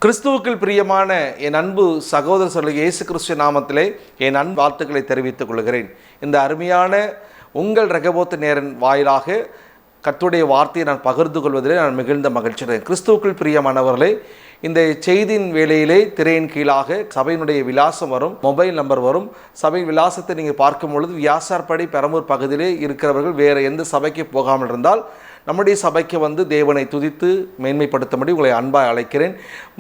கிறிஸ்துவுக்குள் பிரியமான என் அன்பு சகோதரர்கள், இயேசு கிறிஸ்து நாமத்திலே என் அன்பு வாழ்த்துக்களை தெரிவித்துக் கொள்கிறேன். இந்த அருமையான உங்கள் ரெகபோத் நேரன் வாயிலாக கர்த்தருடைய வார்த்தையை நான் பகிர்ந்து கொள்வதிலே நான் மிகுந்த மகிழ்ச்சி அடைகிறேன். கிறிஸ்துவுக்குள் பிரியமானவர்களே, இந்த செய்தியின் வேளையிலே திரையின் கீழாக சபையினுடைய விலாசம் வரும், மொபைல் நம்பர் வரும். சபை விலாசத்தை நீங்கள் பார்க்கும் பொழுது வியாசார்படி பெரம்பூர் பகுதியிலே இருக்கிறவர்கள் வேறு எந்த சபைக்கு போகாமல் இருந்தால் நம்முடைய சபைக்கு தேவனை துதித்து மேன்மைப்படுத்தும்படி உங்களை அன்பாக அழைக்கிறேன்.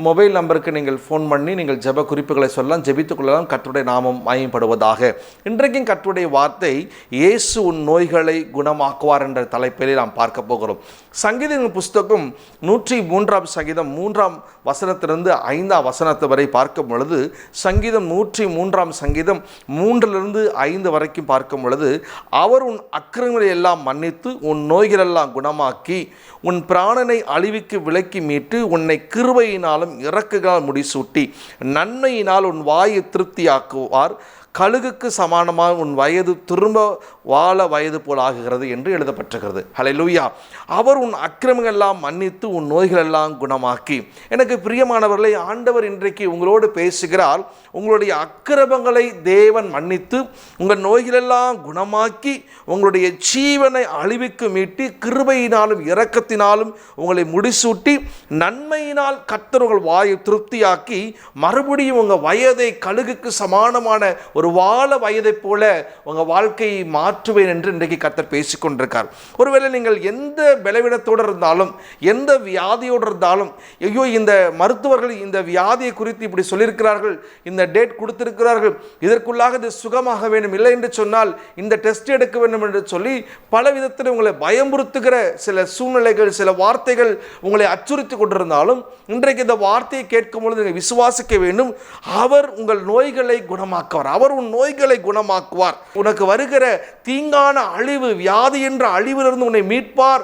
மொபைல் நம்பருக்கு நீங்கள் ஃபோன் பண்ணி நீங்கள் ஜெப குறிப்புகளை சொல்லலாம், ஜெபித்துக் கொள்ளலாம். கர்த்தருடைய நாமம் மகிமைப்படுவதாக. இன்றைக்கும் கர்த்தருடைய வார்த்தை இயேசு உன் நோய்களை குணமாக்குவார் என்ற தலைப்பிலே நாம் பார்க்க போகிறோம். சங்கீதங்களின் புஸ்தகம் 103 சங்கீதம் 3 வசனத்திலிருந்து 5 வசனத்து வரை பார்க்கும் பொழுது, சங்கீதம் 103 சங்கீதம் 3 5 வரைக்கும் பார்க்கும் பொழுது, அவர் உன் அக்கிரமங்களை எல்லாம் மன்னித்து உன் நோய்களெல்லாம் குணமாக்கி உன் பிராணனை அழிவுக்கு விலக்கி மீட்டு உன்னை கிருபையினாலும் இரக்கங்களால் முடிசூட்டி நன்மையினால் உன் வாயை திருப்தியாக்குவார். கழுகுக்கு சமானமாக உன் வயது திரும்ப வாழ வயது போல் ஆகுகிறது என்று எழுதப்பட்டிருக்கிறது. ஹல்லேலூயா. அவர் உன் அக்கிரமங்கள் எல்லாம் மன்னித்து உன் நோய்கள் எல்லாம் குணமாக்கி. எனக்கு பிரியமானவர்களை, ஆண்டவர் இன்றைக்கு உங்களோடு பேசுகிறார். உங்களுடைய அக்கிரமங்களை தேவன் மன்னித்து உங்கள் நோய்களெல்லாம் குணமாக்கி உங்களுடைய ஜீவனை அழிவுக்கு மீட்டி கிருபையினாலும் இரக்கத்தினாலும் உங்களை முடிசூட்டி நன்மையினால் கர்த்தர் உங்கள் வாயை திருப்தியாக்கி மறுபடியும் உங்கள் வயதை கழுகுக்கு சமானமான ஒரு வாழ வயதை போல உங்கள் வாழ்க்கையை மாற்றுவேன் என்று இன்றைக்கு கர்த்தர் பேசிக்கொண்டிருக்கார். ஒருவேளை நீங்கள் எந்த பலவீனத்தோடு இருந்தாலும், எந்த வியாதியோடு இருந்தாலும், ஐயோ இந்த மருத்துவர்கள் இந்த வியாதியை குறித்து இப்படி சொல்லியிருக்கிறார்கள், இந்த டேட் கொடுத்திருக்கிறார்கள், இதற்குள்ளாக இது சுகமாக வேண்டும், இல்லை என்று சொன்னால் இந்த டெஸ்ட் எடுக்க வேண்டும் என்று சொல்லி பல விதத்தில் உங்களை பயமுறுத்துகிற சில சூழ்நிலைகள், சில வார்த்தைகள் உங்களை அச்சுறுத்தி கொண்டிருந்தாலும், இன்றைக்கு இந்த வார்த்தையை கேட்கும் பொழுது நீங்கள் விசுவாசிக்க வேண்டும். அவர் உங்கள் நோய்களை குணமாக்குவார். அவர் உன் நோய்களை குணமாக்குவார். உனக்கு வருகிற தீங்கான அழிவு, வியாதி என்ற அழிவிலிருந்து உன்னை மீட்பார்.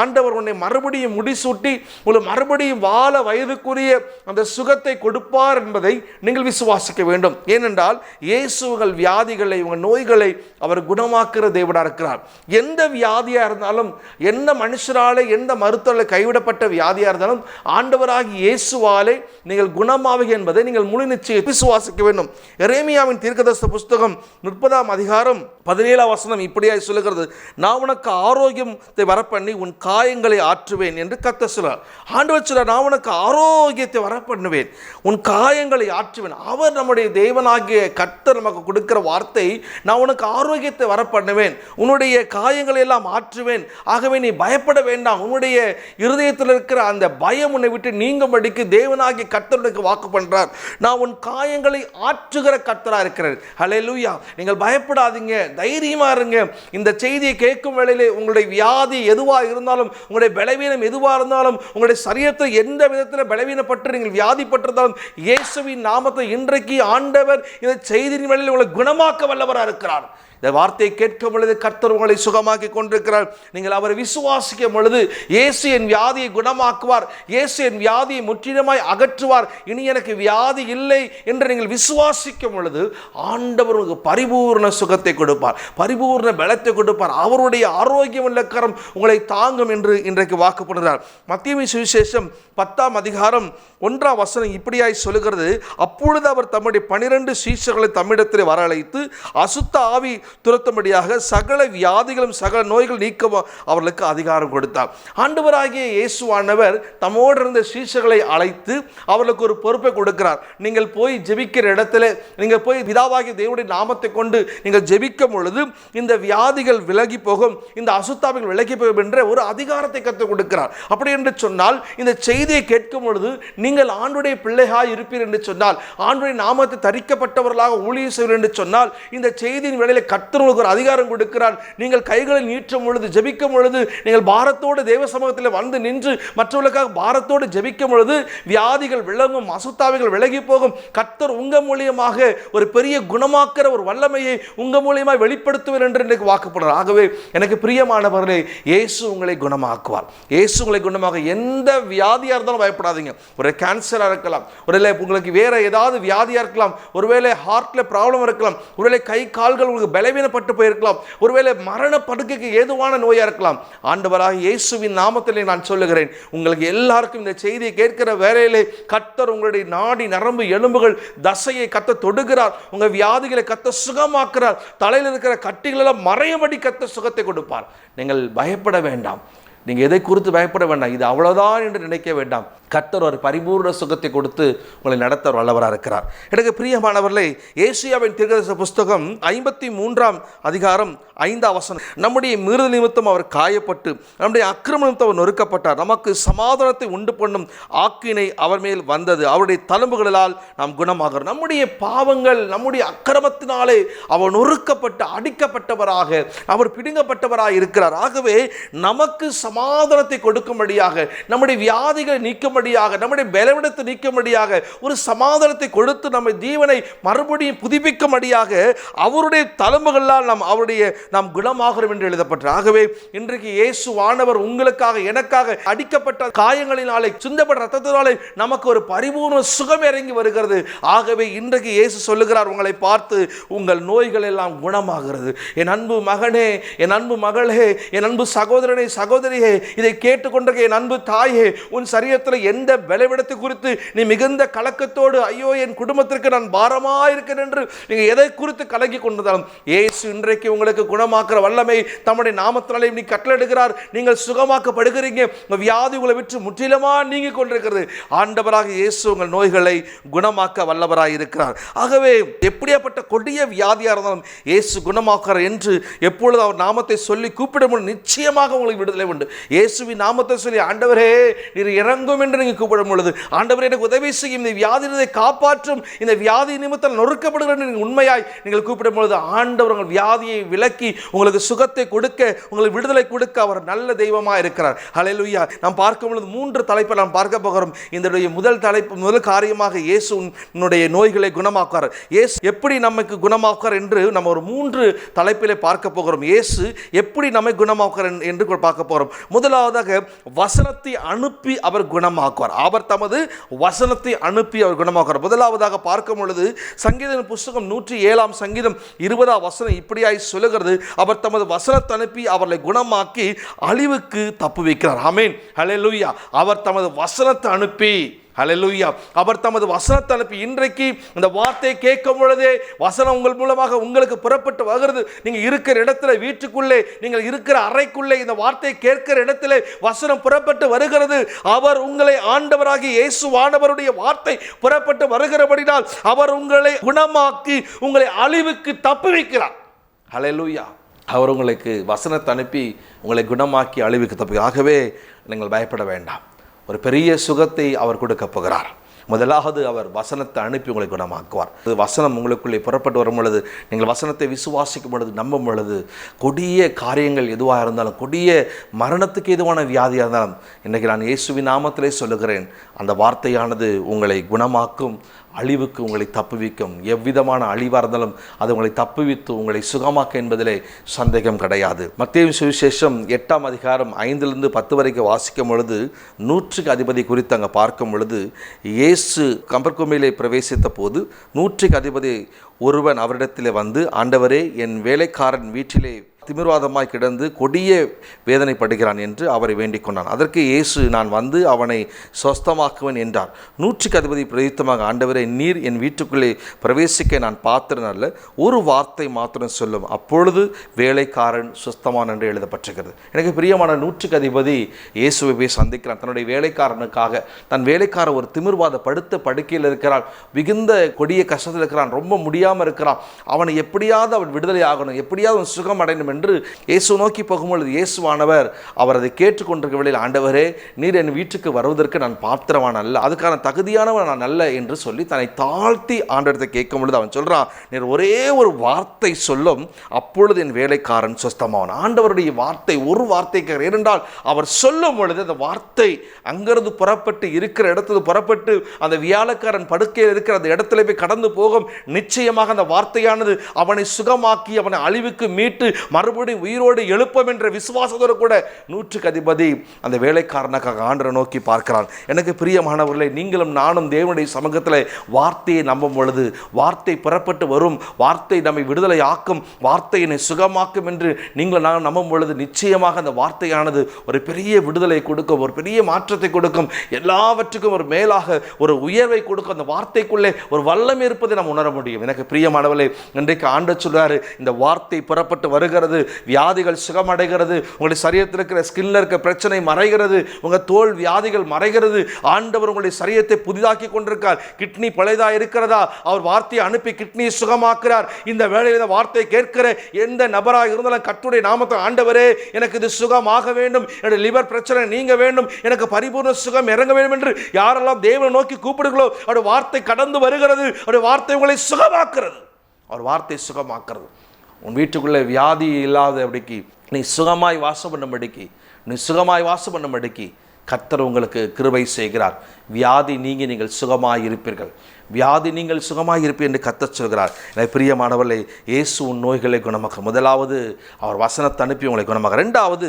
ஆண்டவர் உன்னை மறுபடியும் முடிசூட்டி உங்களை மறுபடியும் வாழ வயதுக்குரிய அந்த சுகத்தை கொடுப்பார் என்பதை நீங்கள் விசுவாசிக்க வேண்டும். ஏனென்றால் இயேசு உங்கள் வியாதிகளை, உங்கள் நோய்களை அவர் குணமாக்குற தேவனாக இருக்கிறார். எந்த வியாதியாக இருந்தாலும், எந்த மனுஷராலே, எந்த மருத்துவரை கைவிடப்பட்ட வியாதியாக இருந்தாலும் ஆண்டவராகி இயேசுவாலே நீங்கள் குணமாவீர்கள் என்பதை நீங்கள் முழு நிச்சயம் விசுவாசிக்க வேண்டும். எரேமியாவின் தீர்க்கதரிசன புஸ்தகம் 30 அதிகாரம் 17 வசனம் இப்படியாய் சொல்லுகிறது, நான் உனக்கு ஆரோக்கியத்தை வரப்பண்ணி உன் காயங்களை ஆற்றுவேன் என்று கர்த்தர் சொல்றார். ஆண்டவர் சொல்றார், நான் உனக்கு ஆரோக்கியத்தை வரப்பண்ணுவேன், உன் காயங்களை ஆற்றுவேன். அவர் நம்முடைய தேவனாகிய கர்த்தர் நமக்கு கொடுக்கிற வார்த்தை, நான் உனக்கு ஆரோக்கியத்தை வரப்பண்ணுவேன், உன்னுடைய காயங்களை எல்லாம் ஆற்றுவேன். ஆகவே நீ பயப்பட வேண்டாம். உன்னுடைய இருதயத்தில் இருக்கிற அந்த பயம் உன்னை விட்டு நீங்கும்படிக்கு தேவனாகிய கர்த்தருக்கு வாக்கு பண்றார். நான் உன் காயங்களை ஆற்றுகிற கர்த்தராக இருக்கிறேன். ஹல்லேலூயா. நீங்கள் பயப்படாதீங்க, தைரியமா இருங்க. இந்த செய்தியை கேட்கும் வேளையிலே உங்களுடைய வியாதி எதுவாக இருந்தாலும், உங்களுடைய பலவீனம் எதுவாக இருந்தாலும், உங்களுடைய சரீரத்தில் எந்த விதத்தில் பலவீனப்பட்டு நீங்கள் வியாதிப்பட்டிருந்தாலும், இயேசுவின் நாமத்தை இன்றைக்கு ஆண்டவர் இந்த செய்தியின் வேளையில் உங்களை குணமாக்க வல்லவராக இருக்கிறார். இந்த வார்த்தையை கேட்கும் பொழுது கர்த்தர் உங்களை சுகமாக்கி கொண்டிருக்கிறார். நீங்கள் அவரை விசுவாசிக்கும் பொழுது இயேசு என் வியாதியை குணமாக்குவார், இயேசு என் வியாதியை முற்றிலுமாய் அகற்றுவார், இனி எனக்கு வியாதி இல்லை என்று நீங்கள் விசுவாசிக்கும் பொழுது ஆண்டவர் உங்களுக்கு பரிபூர்ண சுகத்தை கொடுப்பார், பரிபூர்ண பலத்தை கொடுப்பார். அவருடைய ஆரோக்கியம் உள்ள கரம் உங்களை தாங்கும் என்று இன்றைக்கு வாக்குப்படுகிறார். மத்தேயு சுவிசேஷம் 10 அதிகாரம் 1 வசனம் இப்படியாய் சொல்லுகிறது, அப்பொழுது அவர் தம்முடைய 12 சீஷர்களை தம்மிடத்தில் வரவழைத்து அசுத்த ஆவி துரத்தும்படியாக சகல வியாதிகளும் சகல நோய்கள் நீக்க அவர்களுக்கு அதிகாரம் கொடுத்தார். ஆண்டவராகிய இயேசுவானவர் தம்மோடு இருந்த சீஷர்களை அழைத்து அவர்களுக்கு ஒரு பொறுப்பை கொடுக்கிறார். நீங்கள் போய் ஜெபிக்கிற இடத்துல, நீங்கள் போய் பிதாவாகிய தேவனுடைய நாமத்தை கொண்டு நீங்கள் ஜெபிக்கும் பொழுது இந்த வியாதிகள் விலகி போகும், இந்த அசுத்தாவிகள் விலகி போகும் என்ற ஒரு அதிகாரத்தை கற்றுக் கொடுக்கிறார். அப்படி என்று சொன்னால் இந்த செய்தியை கேட்கும் பொழுது நீங்கள் ஆண்டுடைய பிள்ளைகாய் இருப்பீர் என்று சொன்னால், ஆண்டுடைய நாமத்தை தரிக்கப்பட்டவர்களாக ஊழியம் செய்வீர்கள் என்று சொன்னால், இந்த செய்தியின் வேளையில் கர்த்தர் உங்களுக்கு ஒரு அதிகாரம் கொடுக்கிறார். நீங்கள் கைகளை நீட்டும் பொழுது, ஜெபிக்கும் பொழுது, நீங்கள் பாரத்தோடு தேவ சமூகத்தில் வந்து நின்று மற்றவர்களுக்காக பாரத்தோடு ஜெபிக்கும் பொழுது வியாதிகள் விலகும், அசுத்தாவிகள் விலகி போகும். கர்த்தர் உங்க மூலியமாக ஒரு பெரிய குணமாக்குற ஒரு வல்லமையை உங்க மூலியமாக வெளிப்படுத்துவார் என்று இன்றைக்கு வாக்குப்படுறார். ஆகவே எனக்கு பிரியமானவர்களே, இயேசு உங்களை குணமாக்குவார். இயேசு உங்களை குணமாக. எந்த வியாதியாக இருந்தாலும் பயப்படாதீங்க. ஒரு கேன்சராக இருக்கலாம், ஒருவேளை உங்களுக்கு வேற ஏதாவது வியாதியாக இருக்கலாம், ஒருவேளை ஹார்ட்ல ப்ராப்ளம் இருக்கலாம், ஒருவேளை கை கால்கள் உங்களுக்கு பலவீனப்பட்டு போயிருக்கலாம், ஒருவேளை மரண படுக்கைக்கு ஏதுவான நோயா இருக்கலாம். ஆண்டவராகிய இயேசுவின் நாமத்திலே நான் சொல்லுகிறேன், உங்களுக்கு எல்லாருக்கும் இந்த செய்தியை கேட்கிற வேளையிலே கர்த்தர் உங்களுடைய நாடி நரம்பு எலும்புகள் தசையை கர்த்தர் தொடுகிறார். உங்க வியாதிகளை கர்த்தர் சுகமாக்குறார். தலையில் இருக்கிற கட்டிகள் எல்லாம் மறையும்படி கர்த்தர் சுகத்தை கொடுப்பார். நீங்கள் பயப்பட வேண்டாம். நீங்கள் எதை குறித்து பயப்பட வேண்டாம். இது அவ்வளோதான் என்று நினைக்க வேண்டாம். கர்த்தர் ஒரு பரிபூர்ண சுகத்தை கொடுத்து உங்களை நடத்த வல்லவராக இருக்கிறார். எனக்கு பிரியமானவர்களே, ஏசாயாவின் தீர்க்கதரிசன புஸ்தகம் 53ஆம் அதிகாரம் 5ஆம் வசனம், நம்முடைய மீறுதல் நிமித்தம் அவர் காயப்பட்டு நம்முடைய அக்கிரம நிமித்தம் அவர் நொறுக்கப்பட்டார், நமக்கு சமாதானத்தை உண்டு பண்ணும் ஆக்கினை அவர் மேல் வந்தது, அவருடைய தழும்புகளால் நாம் குணமாகிறோம். நம்முடைய பாவங்கள், நம்முடைய அக்கிரமத்தினாலே அவர் நொறுக்கப்பட்டு அடிக்கப்பட்டவராக, அவர் பிடுங்கப்பட்டவராக இருக்கிறார். ஆகவே நமக்கு சமாதானத்தை கொடுக்கும்படியாக, நம்முடைய வியாதிகளை நீக்கும்படியாக, நம்முடைய பலவீனத்தை நீக்கும்படியாக, ஒரு சமாதானத்தை கொடுத்து நம்ம ஜீவனை மறுபடியும் புதுப்பிக்கும்படியாக அவருடைய தழும்புகளால் நாம் குணமாகிறோம் என்று எழுதப்பட்டது. ஆகவே இன்றைக்கு இயேசுவானவர் உங்களுக்காக எனக்காக அடிக்கப்பட்ட காயங்களினாலே, சிந்தப்பட்ட ரத்தத்தினாலே நமக்கு ஒரு பரிபூர்ண சுகம் இறங்கி வருகிறது. ஆகவே இன்றைக்கு இயேசு சொல்லுகிறார், உங்களை பார்த்து உங்கள் நோய்கள் எல்லாம் குணமாகிறது. என் அன்பு மகனே, என் அன்பு மகளே, என் அன்பு சகோதரனே, சகோதரியே, இதை கேட்டுக்கொண்டிருக்க என் அன்பு தாயே, உன் சரீரத்தில் எந்த பலவீனத்தை குறித்து நீ மிகுந்த கலக்கத்தோடு, ஐயோ என் குடும்பத்திற்கு நான் பாரமாயிருக்கேன் என்று நீங்க எதை குறித்து கலங்கி கொண்டிருந்தாலும், இயேசு இன்றைக்கு உங்களுக்கு குணமாக்குற வல்லமை தம்முடைய நாமத்தினாலே நீ கட்டளையிடுகிறார். நீங்கள் சுகமாக்கப்படுகிறீங்க. உங்கள் வியாதி உங்களை விட்டு முற்றிலுமா நீங்கி கொண்டிருக்கிறது. ஆண்டவராக இயேசு உங்கள் நோய்களை குணமாக்க வல்லவராக இருக்கிறார். ஆகவே எப்படியாப்பட்ட கொடிய வியாதியாக இருந்தாலும் இயேசு குணமாக்குறார் என்று எப்பொழுது அவர் நாமத்தை சொல்லி கூப்பிடும்போது நிச்சயமாக உங்களுக்கு விடுதலை உண்டு. இயேசுவின் நாமத்தை சொல்லி, ஆண்டவரே நீர் இறங்கும் என்று நீங்கள் கூப்பிடும் பொழுது, ஆண்டவரே எனக்கு உதவி செய்யும், இந்த வியாதியை காப்பாற்றும், இந்த வியாதி நிமித்தம் நொறுக்கப்படுகிற உண்மையாய் நீங்கள் கூப்பிடும் பொழுது ஆண்டவர் உங்கள் வியாதியை விலக்கி உங்களுக்கு சுகத்தை கொடுக்க, உங்களுக்கு விடுதலை கொடுக்க அவர் நல்ல தெய்வமாக இருக்கிறார். ஹல்லேலூயா. நாம் பார்க்கும் பொழுது 3 தலைப்பை நாம் பார்க்க போகிறோம். இதனுடைய முதல் காரியமாக இயேசு உன்னுடைய நோய்களை குணமாக்குவார். இயேசு எப்படி நமக்கு குணமாக்குவார் என்று நம்ம ஒரு 3 தலைப்பிலே பார்க்க போகிறோம். இயேசு எப்படி நம்மை குணமாக்குவார் என்று பார்க்க போகிறோம். முதலாவதாக வசனத்தை அனுப்பி அவர் குணமாக்குவார். அவர் தமது வசனத்தை அனுப்பி அவர் குணமாக்குவார். முதலாவதாக பார்க்கும் பொழுது சங்கீத புஸ்தகம் 107ஆம் சங்கீதம் 20ஆம் வசனம் இப்படியாய் சொல்லுகிறது, அவர் தமது வசனத்தை அனுப்பி அவர்களை குணமாக்கி அழிவுக்கு தப்புவிக்கிறார். ஆமென். ஹல்லேலூயா. அவர் தமது வசனத்தை அனுப்பி, ஹல்லேலூயா, அவர் தமது வசனத்தை அனுப்பி, இன்றைக்கு இந்த வார்த்தையை கேட்கும் பொழுதே வசனம் உங்கள் மூலமாக உங்களுக்கு புறப்பட்டு வருகிறது. நீங்கள் இருக்கிற இடத்துல, வீட்டுக்குள்ளே, நீங்கள் இருக்கிற அறைக்குள்ளே இந்த வார்த்தையை கேட்கிற இடத்துல வசனம் புறப்பட்டு வருகிறது. அவர் உங்களை, ஆண்டவராகிய இயேசுவானவருடைய வார்த்தை புறப்பட்டு வருகிறபடினால் அவர் உங்களை குணமாக்கி உங்களை அழிவுக்கு தப்புவிக்கிறார். ஹல்லேலூயா. அவர் உங்களுக்கு வசனத்தை அனுப்பி உங்களை குணமாக்கி அழிவுக்கு தப்பு. ஆகவே நீங்கள் பயப்பட வேண்டாம். ஒரு பெரிய சுகத்தை அவர் கொடுக்க போகிறார். முதலாவது அவர் வசனத்தை அனுப்பி உங்களை குணமாக்குவார். வசனம் உங்களுக்குள்ளே புறப்பட்டு வரும் பொழுது, நீங்கள் வசனத்தை விசுவாசிக்கும் பொழுது, நம்பும் பொழுது, கொடிய காரியங்கள் எதுவாக இருந்தாலும், கொடிய மரணத்துக்கு எதுவான வியாதியாக இருந்தாலும், இன்றைக்கு நான் இயேசுவின் நாமத்திலே சொல்லுகிறேன், அந்த வார்த்தையானது உங்களை குணமாக்கும், அழிவுக்கு உங்களை தப்புவிக்கும். எவ்விதமான அழிவாக இருந்தாலும் அது உங்களை தப்புவித்து உங்களை சுகமாக்க என்பதிலே சந்தேகம் கிடையாது. மத்தேயு சுவிசேஷம் 8ஆம் அதிகாரம் 5லிருந்து 10 வரைக்கும் வாசிக்கும் பொழுது 100க்கு அதிபதி குறித்து அங்கே பார்க்கும் பொழுது, இயேசு கம்பர்குமையிலே பிரவேசித்த போது 100க்கு அதிபதி ஒருவன் அவரிடத்தில் வந்து, ஆண்டவரே, என் வேலைக்காரன் வீட்டிலே திமிர்வாதமாய் கிடந்து கொடிய வேதனைப்படுகிறான் என்று அவரை வேண்டிக் கொண்டான். அதற்கு இயேசு, நான் வந்து அவனை சொஸ்தமாக்குவேன் என்றார். 100க்கு அதிபதி பிரயுத்தமாக, ஆண்டவரே, நீர் என் வீட்டுக்குள்ளே பிரவேசிக்க நான் பாத்திரன் அல்ல, ஒரு வார்த்தை மாத்திரம் சொல்லும், அப்பொழுது வேலைக்காரன் சுஸ்தமான் என்று எழுதப்பட்டிருக்கிறது. எனக்கு பிரியமான 100க்கு அதிபதி இயேசுவை போய் சந்திக்கிறான். தன்னுடைய வேலைக்காரனுக்காக, தன் வேலைக்காரன் ஒரு திமிர்வாத படுத்த படுக்கையில் இருக்கிறான், மிகுந்த கொடிய கஷ்டத்தில் இருக்கிறான், ரொம்ப முடியாமல் இருக்கிறான், அவனை எப்படியாவது அவன் விடுதலை ஆகணும், எப்படியாவது அவன் சுகம் அடையணும் என்று இயேசு நோக்கி போகும்பொழுது, இயேசுவானவர் அவர் அதை கேட்டுக்கொண்டிருக்க வேளையில், ஆண்டவரே, நீர் என் வீட்டுக்கு வருவதற்கு நான் பாத்திரவான் அல்ல, அதுக்கான தகுதியானவன் நான் அல்ல என்று சொல்லி தன்னை தாழ்த்தி ஆண்டவரத்தை கேட்கும் பொழுது அவன் சொல்றான், நீர் ஒரே ஒரு வார்த்தை சொல்லும், அப்பொழுது என் வேலைக்காரன் சுஸ்தமாவான். ஆண்டவருடைய வார்த்தை, ஒரு வார்த்தை ஏனென்றால் அவர் சொல்லும் பொழுது அந்த வார்த்தை அங்கிருந்து புறப்பட்டு இருக்கிற இடத்துல புறப்பட்டு அந்த வியாழக்காரன் படுக்கையில் இருக்கிற அந்த இடத்துல போய் கடந்து போகும். நிச்சயமாக அந்த வார்த்தையானது அவனை சுகமாக்கி அவனை அழிவுக்கு மீட்டு மறுபடியும் உயிரோடு எழுப்பம் என்ற விசுவாசத்தோடு கூட 100க்கு அதிபதி அந்த வேலைக்காரனுக்காக ஆண்டரை நோக்கி பார்க்கிறான். எனக்கு பிரியமானவர்களே, நீங்களும் நானும் தேவனுடைய சமூகத்தில் வார்த்தையை நம்பும் பொழுது, வார்த்தை புறப்பட்டு வரும், வார்த்தை நம்மை விடுதலை ஆக்கும், வார்த்தை என்னை சுகமாக்கும் என்று நீங்கள் நாங்கள் நம்பும் பொழுது நிச்சயமாக அந்த வார்த்தையானது ஒரு பெரிய விடுதலை கொடுக்கும், ஒரு பெரிய மாற்றத்தை கொடுக்கும், எல்லாவற்றுக்கும் ஒரு மேலாக ஒரு உயர்வை கொடுக்கும். அந்த வார்த்தைக்குள்ளே ஒரு வல்லமை இருப்பதை நாம் உணர முடியும். எனக்கு பிரியமானவர்களே, இன்றைக்கு ஆண்டவர் சொல்றாரு, இந்த வார்த்தை புறப்பட்டு வருகிறது, வியாதிகள் சுகமடைகிறது, உங்களுடைய சரீரத்தில் இருக்கிற ஸ்கின்ல இருக்க பிரச்சனை மறைகிறது, உங்க தோல் வியாதிகள் மறைகிறது. ஆண்டவர் உங்களுடைய சரீரத்தை புதிதாக்கி கொண்டிருக்கார். கிட்னி பழையதா இருக்கிறதா, அவர் வார்த்தையை அனுப்பி கிட்னியை சுகமாக்குறார். இந்த வேளையில் இந்த வார்த்தை கேட்கிற எந்த நபராக இருந்தாலும் கர்த்தருடைய நாமத்தை, ஆண்டவரே எனக்கு இது சுகமாக வேண்டும், என்னுடைய லிவர் பிரச்சனை நீங்க வேண்டும், எனக்கு பரிபூர்ண சுகம் இறங்க வேண்டும் என்று யாரெல்லாம் தேவனை நோக்கி கூப்பிடுங்களோ, அவருடைய வார்த்தை கடந்து வருகிறது, அவருடைய வார்த்தை உங்களை சுகமாக்குறது. அவர் வார்த்தை சுகமாக்குறது. உன் வீட்டுக்குள்ளே வியாதி இல்லாதபடிக்கு, நீ சுகமாய் வாசம் பண்ணும்படிக்கு, நீ சுகமாய் வாசம் பண்ணும்படிக்கு கர்த்தர் உங்களுக்கு கிருபை செய்கிறார். வியாதி நீங்கி நீங்கள் சுகமாய் இருப்பீர்கள், வியாதி நீங்கள் சுகமாய் இருப்பீர்கள் என்று கர்த்தர் சொல்கிறார். எனக்கு பிரியமானவர்களே, இயேசு உன் நோய்களை குணமாக்க, முதலாவது அவர் வசனத்தை அனுப்பி உங்களை குணமாக்க, ரெண்டாவது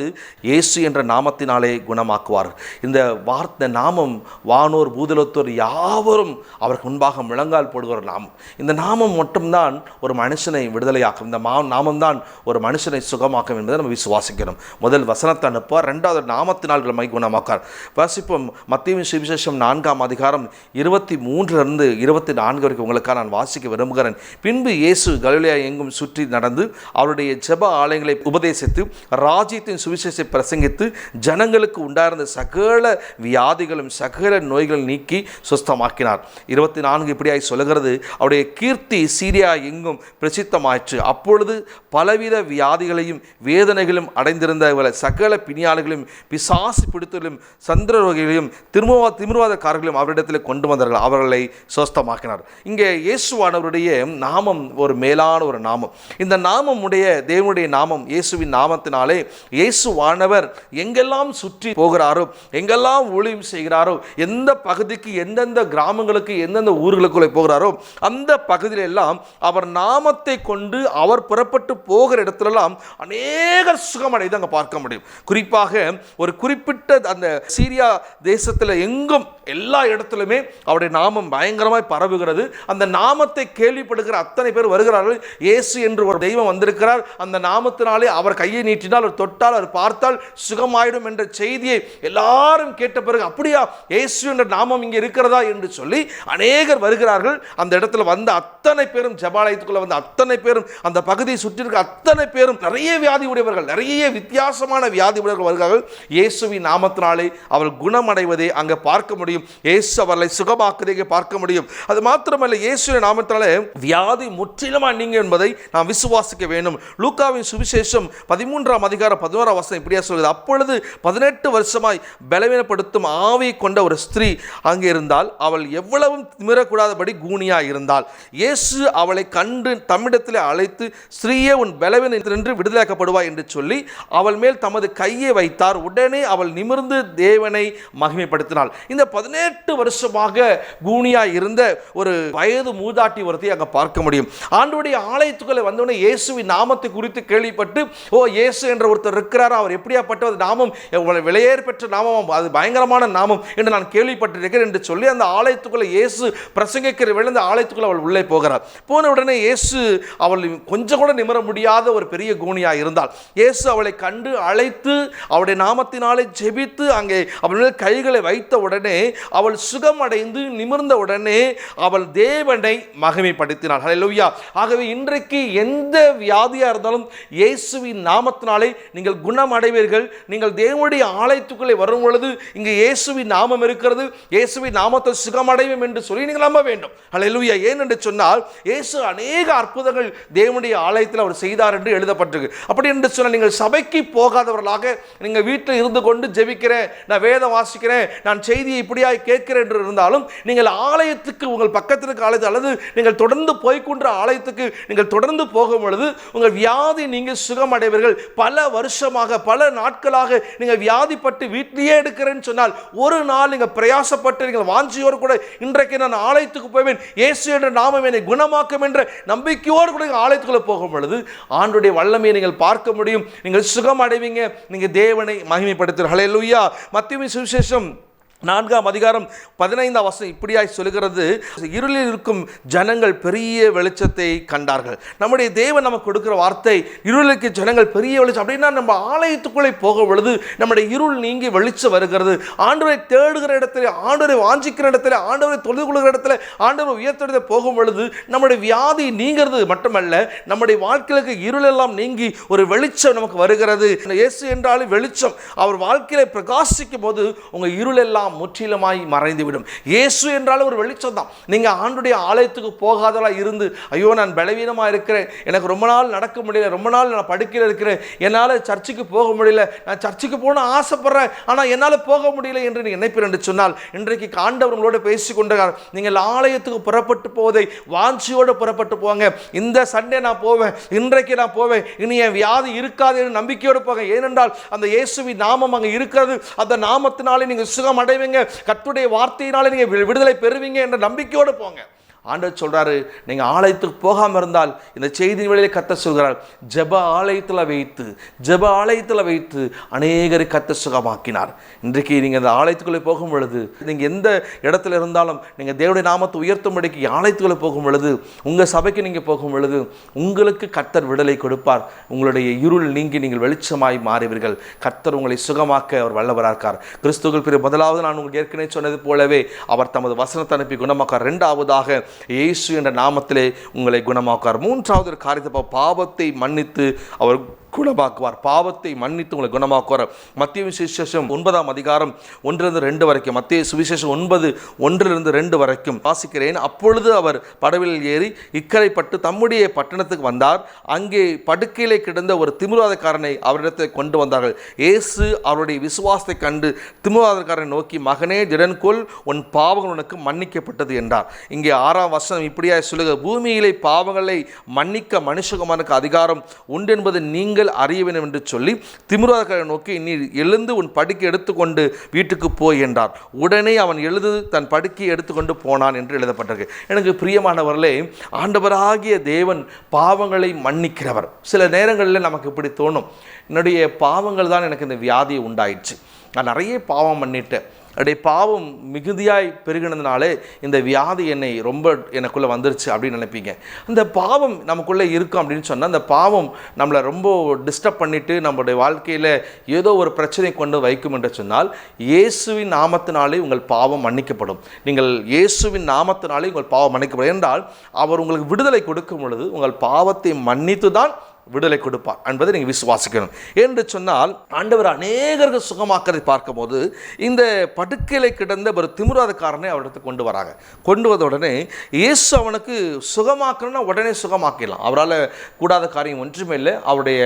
இயேசு என்ற நாமத்தினாலே குணமாக்குவார். இந்த வார்த்தை நாமம் வானோர் பூதலத்தோர் யாவரும் அவருக்கு முன்பாக முழங்கால் போடுகிற நாமம். இந்த நாமம் மட்டும்தான் ஒரு மனுஷனை விடுதலையாக்கும், இந்த நாமம் தான் ஒரு மனுஷனை சுகமாக்கும் என்பதை நம்ம விசுவாசிக்கணும். முதல் வசனத்தை அனுப்புவார், ரெண்டாவது நாமத்தினால் நம்மை குணமாக்கார். வாசிப்போம் மத்தேயு சுவிசேஷம் 4ஆம் அதிகாரம் 23 24 வரைக்கும் உங்களுக்காக நான் வாசிக்க விரும்புகிறேன். பின்பு இயேசு கலிலேயா எங்கும் சுற்றி நடந்து அவருடைய ஜெப ஆலயங்களை உபதேசித்து ராஜ்யத்தின் சுவிசேஷத்தை பிரசங்கித்து ஜனங்களுக்கு உண்டாயிருந்த சகல வியாதிகளும் சகல நோய்களும் நீக்கி சுஸ்தமாக்கினார். 24 இப்படியாய் சொல்லுகிறது, அவருடைய கீர்த்தி சீரியா எங்கும் பிரசித்தமாயிற்று. அப்பொழுது பலவித வியாதிகளையும் வேதனைகளும் அடைந்திருந்த சகல பிணியாளர்களையும் பிசாசு பிடித்தலும் சந்திரரோகிகளையும் திரும்பவாதக்காரர்களையும் அவரிடத்தில் கொண்டு வந்தார்கள், அவர்களை சுஸ்தமாக்கினார். இங்கே இயேசுவானவருடைய நாமம் ஒரு மேலான ஒரு நாமம். இந்த நாமம் உடைய தேவனுடைய நாமம், இயேசுவின் நாமத்தினாலே இயேசுவானவர் எங்கெல்லாம் சுற்றி போகிறாரோ, எங்கெல்லாம் ஊழியம் செய்கிறாரோ, எந்த பகுதிக்கு எந்தெந்த கிராமங்களுக்கு எந்தெந்த ஊர்களுக்குள்ளே போகிறாரோ அந்த பகுதியிலெல்லாம் அவர் நாமத்தை கொண்டு அவர் புறப்பட்டு போகிற இடத்துலலாம் அநேகர் சுகமடைந்து அங்கே பார்க்க முடியும். குறிப்பாக ஒரு குறிப்பிட்ட அந்த சீரியா தேசத்தில் எங்கும் எல்லா இடத்துலையுமே அவருடைய நாமம் பயங்கரமாய் பரவுகிறது. அந்த நாமத்தை கேள்விப்படுகிற அத்தனை பேர் வருகிறார்கள். இயேசு என்று ஒரு தெய்வம் வந்திருக்கிறார், அந்த நாமத்தினாலே அவர் கையை நீட்டினால், அவர் தொட்டால், அவர் பார்த்தால் சுகமாயிடும் என்ற செய்தியை எல்லாரும் கேட்ட பிறகு, அப்படியா இயேசு என்ற நாமம் இங்கே இருக்கிறதா என்று சொல்லி அநேகர் வருகிறார்கள். அந்த இடத்துல வந்த அத்தனை பேரும், ஜெபாலயத்துக்குள்ள வந்த அத்தனை பேரும், அந்த பகுதியை சுற்றி இருக்க அத்தனை பேரும் நிறைய வியாதி உடையவர்கள், நிறைய வித்தியாசமான வியாதி உடையவர்கள் வருகிறார்கள். இயேசுவின் நாமத்தினாலே அவர்கள் குணமடைவதை அங்கே பார்க்க முடியும். இயேசு அவர்களை சுகமாக்குவதை பார்க்க முடியும். அது மாத்திரமல்ல, இயேசுவின் நாமத்தினாலே வியாதி முற்றிலுமாக நீங்க என்பதை நாம் விசுவாசிக்க வேண்டும். லூக்காவின் சுவிசேஷம் 13ஆம் அதிகாரம் 11ஆம் வசனம் இப்படியா சொல்கிறது, அப்பொழுது 18 வருஷமாய் பலவீனப்படுத்தும் ஆவி கொண்ட ஒரு ஸ்திரீ அங்கே இருந்தால், அவள் எவ்வளவும் திமிரக்கூடாதபடி கூனியாய் இருந்தாள். இயேசு அவளை கண்டு தம்மிடத்தில் அழைத்து, ஸ்திரீயே உன் பலவீனத்தினின்று விடுதலையாக்கப்படுவாய் என்று சொல்லி அவள் மேல் தமது கையை வைத்தார். உடனே அவள் நிமிர்ந்து தேவனை மகிமைப்படுத்தினாள். இந்த 18 வருஷமாக கூனியாய் இருந்த ஒரு வயது மூதாட்டி ஒருத்தையை அங்கே பார்க்க முடியும். ஆண்டவருடைய ஆலயத்துக்குள்ளே வந்தவுடனே இயேசுவின் நாமத்தை குறித்து கேள்விப்பட்டு, ஓ இயேசு என்ற ஒருத்தர் இருக்கிறார், அவர் எப்படியாப்பட்ட நாமம், விலையேற பெற்ற நாமம், அது பயங்கரமான நாமம் என்று நான் கேள்விப்பட்டிருக்கிறேன் என்று சொல்லி அந்த ஆலயத்துக்குள்ளே இயேசு பிரசங்கிக்கிற வேளை அந்த ஆலயத்துக்குள்ளே அவள் உள்ளே போகிறார். போன உடனே இயேசு அவள் கொஞ்சம் கூட நிமிர முடியாத ஒரு பெரிய கூனியாய் இருந்தாள். இயேசு அவளை கண்டு அழைத்து அவருடைய நாமத்தினாலே ஜெபித்து அங்கே அவள் மேல் கைகளை வைத்த உடனே அவள் சுகமடைந்து நிமிர்ந்த உடனே அவள் தேவனை மகிமைப்படுத்தினாள். ஹல்லேலூயா. ஆகவே இன்றைக்கு எந்த வியாதியா இருந்தாலும் இயேசுவின் நாமத்தினாலே நீங்கள் குணமடைவீர்கள். நீங்கள் தேவனுடைய ஆலயத்துக்குள்ளே வரும் பொழுது இங்கே இயேசுவின் நாமம் இருக்கிறது, இயேசுவின் நாமத்தை சுகமடைவோம் என்று சொல்லி நீங்கள் நம்ப வேண்டும். ஹல்லேலூயா. ஏன் என்று சொன்னால் இயேசு அநேக அற்புதங்கள் தேவனுடைய ஆலயத்தில் அவர் செய்தார் என்று எழுதப்பட்டிருக்கு. அப்படி என்று சொன்னால் நீங்கள் சபைக்கு போகாதவர்களாக நீங்கள் வீட்டில் இருந்து கொண்டு ஜெபிக்கிறேன், நான் வேதம் வாசிக்கிறேன், நான் செய்தியை இப்படி இப்படியாய் கேட்கிறேன் என்று இருந்தாலும் நீங்கள் ஆலயத்துக்கு, உங்கள் பக்கத்தில் இருக்க ஆலயத்துக்கு அல்லது நீங்கள் தொடர்ந்து போய்கொண்ட ஆலயத்துக்கு நீங்கள் தொடர்ந்து போகும் பொழுது உங்கள் வியாதி நீங்கள் சுகமடைவீர்கள். பல வருஷமாக, பல நாட்களாக நீங்கள் வியாதிப்பட்டு வீட்டிலேயே எடுக்கிறேன்னு சொன்னால் ஒரு நாள் நீங்கள் பிரயாசப்பட்டு நீங்கள் வாஞ்சியோடு கூட இன்றைக்கு நான் ஆலயத்துக்கு போவேன், இயேசு என்ற நாமம் என்னை குணமாக்கும் என்ற நம்பிக்கையோடு கூட ஆலயத்துக்குள்ள போகும் பொழுது ஆண்டவருடைய வல்லமையை நீங்கள் பார்க்க முடியும். நீங்கள் சுகம் அடைவீங்க, நீங்கள் தேவனை மகிமைப்படுத்துவீர்கள். ஹல்லேலூயா. மத்தேயு சுவிசேஷம் 4ஆம் அதிகாரம் 15ஆம் வசனம் இப்படியாய் சொல்லுகிறது, இருளில் இருக்கும் ஜனங்கள் பெரிய வெளிச்சத்தை கண்டார்கள். நம்முடைய தேவன் நமக்கு கொடுக்கிற வார்த்தை, இருளுக்கு ஜனங்கள் பெரிய வெளிச்சம் அப்படின்னா நம்ம ஆலயத்துக்குள்ளே போகும் பொழுது நம்முடைய இருள் நீங்கி வெளிச்சம் வருகிறது. ஆண்டவரை தேடுகிற இடத்துல, ஆண்டவரை வாஞ்சிக்கிற இடத்துல, ஆண்டவரை தொழுது கொள்கிற இடத்துல, ஆண்டவரை உயர்த்த போகும் பொழுது நம்முடைய வியாதி நீங்கிறது மட்டுமல்ல, நம்முடைய வாழ்க்கைக்கு இருள் எல்லாம் நீங்கி ஒரு வெளிச்சம் நமக்கு வருகிறது. இயேசு என்றாலும் வெளிச்சம். அவர் வாழ்க்கையில பிரகாசிக்கும் போது உங்க இருள் எல்லாம் முற்றிலுமாய் மறைந்துவிடும். இயேசு என்றாலும் ஒரு வெளிச்சம் தான். நீங்க ஆண்டுடைய ஆலயத்துக்கு போகாதலா இருந்து, ஐயோ நான் பலவீனமா இருக்கிறேன், எனக்கு ரொம்ப நாள் நடக்க முடியல, ரொம்ப நாள் நான் படுக்கையில் இருக்கிறேன், என்னால் சர்ச்சுக்கு போக முடியல, நான் சர்ச்சுக்கு போகணும் ஆசைப்படுறேன் ஆனால் என்னால் போக முடியல என்று நீ நினைப்பீர் என்று சொன்னால், இன்றைக்கு ஆண்டவர் உங்களோடு பேசி கொண்டிருக்கிறார். நீங்கள் ஆலயத்துக்கு புறப்பட்டு போவதை வாஞ்சியோடு புறப்பட்டு போங்க. இந்த சண்டே நான் போவேன், இன்றைக்கு நான் போவேன், இனி என் வியாதி இருக்காது என்று நம்பிக்கையோடு போங்க. ஏனென்றால் அந்த இயேசுவின் நாமம் அங்கே இருக்கிறது. அந்த நாமத்தினாலே நீங்கள் சுகம் அடைவீங்க, கர்த்தருடைய வார்த்தையினாலே நீங்க விடுதலை பெறுவீங்க என்ற நம்பிக்கையோடு போங்க. ஆண்டவர் சொல்றாரு, நீங்க ஆலயத்துக்கு போகாம இருந்தால் இந்த செய்தி வேளையிலே கர்த்தர் சொல்கிறார், ஜெப ஆலயத்தில் வைத்து அநேகரை கர்த்தர் சுகமாக்கினார். இன்றைக்கு நீங்க இந்த ஆலயத்துக்குள்ளே போகும் பொழுது, நீங்க எந்த இடத்துல இருந்தாலும் நீங்க தேவனுடைய நாமத்தை உயர்த்தும்படிக்கு ஆலயத்துக்குள்ளே போகும் பொழுது, உங்க சபைக்கு நீங்க போகும் பொழுது உங்களுக்கு கர்த்தர் விடுதலை கொடுப்பார். உங்களுடைய இருள் நீங்கி நீங்கள் வெளிச்சமாய் மாறுவீர்கள். கர்த்தர் உங்களை சுகமாக்க அவர் வல்லவராக இருக்கார். கிறிஸ்துவுக்குள் பிறகு முதலாவது நான் உங்களுக்கு ஏற்கனவே சொன்னது போலவே அவர் தமது வசனத்தை அனுப்பி குணமாக்கார். இரண்டாவதாக இயேசு என்ற நாமத்திலே உங்களை குணமாக்குவார். மூன்றாவது காரியத்தை, பாவத்தை மன்னித்து அவர் குணமாக்குவார். பாவத்தை மன்னித்து உங்களை குணமாக்குவார். மத்தேயு சுவிசேஷம் 9ஆம் அதிகாரம் 1-2 வரைக்கும், மத்தேயு சுவிசேஷம் 9:1-2 வரைக்கும் வாசிக்கிறேன். அப்பொழுது அவர் படவில் ஏறி இக்கரைப்பட்டு தம்முடைய பட்டணத்துக்கு வந்தார். அங்கே படுக்கையிலே கிடந்த ஒரு திமிர்வாதக்காரனை அவரிடத்தில் கொண்டு வந்தார்கள். இயேசு அவருடைய விசுவாசத்தை கண்டு திமிர்வாதக்காரனை நோக்கி, மகனே திடன்கொள், உன் பாவங்கள் உனக்கு மன்னிக்கப்பட்டது என்றார். இங்கே 6ஆம் வசனம் இப்படியாக சொல்லுக, பூமியிலே பாவங்களை மன்னிக்க மனுஷகுமாரனுக்கு அதிகாரம் உண்டு என்பது நீங்கள் அறிய வேண்டும் என்று சொல்லி திமிர்வாதக்காரனை நோக்கி, நீ எழுந்து உன் படுக்கை எடுத்துக்கொண்டு வீட்டுக்கு போய் என்றார். உடனே அவன் எழுந்து தன் படுக்கையை எடுத்துக்கொண்டு போனான் என்று எழுதப்பட்டிருக்கு. எனக்கு பிரியமானவர்களே, ஆண்டவராகிய தேவன் பாவங்களை மன்னிக்கிறவர். சில நேரங்களில் நமக்கு இப்படி தோணும், என்னுடைய பாவங்கள் தான் எனக்கு இந்த வியாதியை உண்டாயிடுச்சு, நான் நிறைய பாவம் பண்ணிட்டேன், அப்படியே பாவம் மிகுதியாய் பெருகினதுனாலே இந்த வியாதி எனக்குள்ளே வந்துருச்சு அப்படின்னு நினைப்பீங்க. அந்த பாவம் நமக்குள்ளே இருக்கும் அப்படின்னு சொன்னால், அந்த பாவம் நம்மளை ரொம்ப டிஸ்டர்ப் பண்ணிவிட்டு நம்மளுடைய வாழ்க்கையில் ஏதோ ஒரு பிரச்சனை கொண்டு வைக்கும் என்று சொன்னால், இயேசுவின் நாமத்தினாலே உங்கள் பாவம் மன்னிக்கப்படும். நீங்கள் இயேசுவின் நாமத்தினாலே உங்கள் பாவம் மன்னிக்கப்படும் என்றால், அவர் உங்களுக்கு விடுதலை கொடுக்கும் பொழுது உங்கள் பாவத்தை மன்னித்து தான் விடுதலை கொடுப்பார் என்பதை நீங்கள் விசுவாசிக்கணும். என்று சொன்னால், ஆண்டவர் அநேகருக்கு சுகமாக்கிறதை பார்க்கும்போது இந்த படுக்கையில கிடந்த ஒரு திமிர்வாதக்காரனை அவரிடத்துக்கு கொண்டு வராங்க. கொண்டு வந்த உடனே இயேசு அவனுக்கு சுகமாக்கணும்னா உடனே சுகமாக்கிடலாம். அவரால் கூடாத காரியம் ஒன்றுமே இல்லை. அவருடைய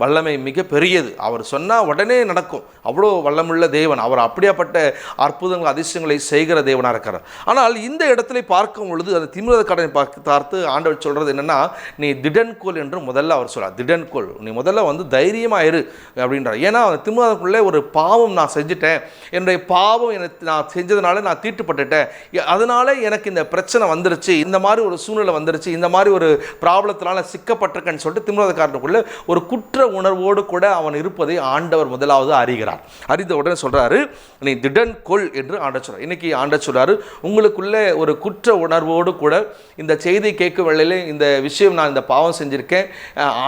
வல்லமை மிக பெரியது. அவர் சொன்னால் உடனே நடக்கும். அவ்வளோ வல்லமுள்ள தேவன். அவர் அப்படியாப்பட்ட அற்புதங்கள் அதிசயங்களை செய்கிற தேவனாக இருக்கிறார். ஆனால் இந்த இடத்துல பார்க்கும் பொழுது அந்த திமிர்வாதக்காரனை பார்த்து ஆண்டவர் சொல்கிறது என்னென்னா, நீ திடன்கொள் என்று முதல்ல அவர் சொல்றார். திடன்கொள், நீ முதல்ல தைரியமாக இரு அப்படின்றார். ஏன்னா அந்த திமிர்வாதக்குள்ளே ஒரு பாவம் நான் செஞ்சுட்டேன், என்னுடைய பாவம் நான் செஞ்சதுனால நான் தீட்டுப்பட்டுட்டேன், அதனால எனக்கு இந்த பிரச்சனை வந்துருச்சு, இந்த மாதிரி ஒரு சூழ்நிலை வந்துருச்சு, இந்த மாதிரி ஒரு ப்ராப்ளத்தினால சிக்கப்பட்டிருக்கேன்னு சொல்லிட்டு திமிர்வாதக்காரனுக்குள்ளே ஒரு குற்ற உணர்வோடு கூட அவன் இருப்பதை ஆண்டவர் முதலாவது அறிகிறார். அறிந்த உடனே சொல்கிறாரு, நீ திடன்கொள் என்று ஆண்டவர் சொல்கிறார். இன்னைக்கு ஆண்டவர் சொல்கிறாரு, உங்களுக்குள்ளே ஒரு குற்ற உணர்வோடு கூட இந்த செய்தி கேட்கும் வேளையிலே, இந்த விஷயம் நான் இந்த பாவம் செஞ்சுருக்கேன்,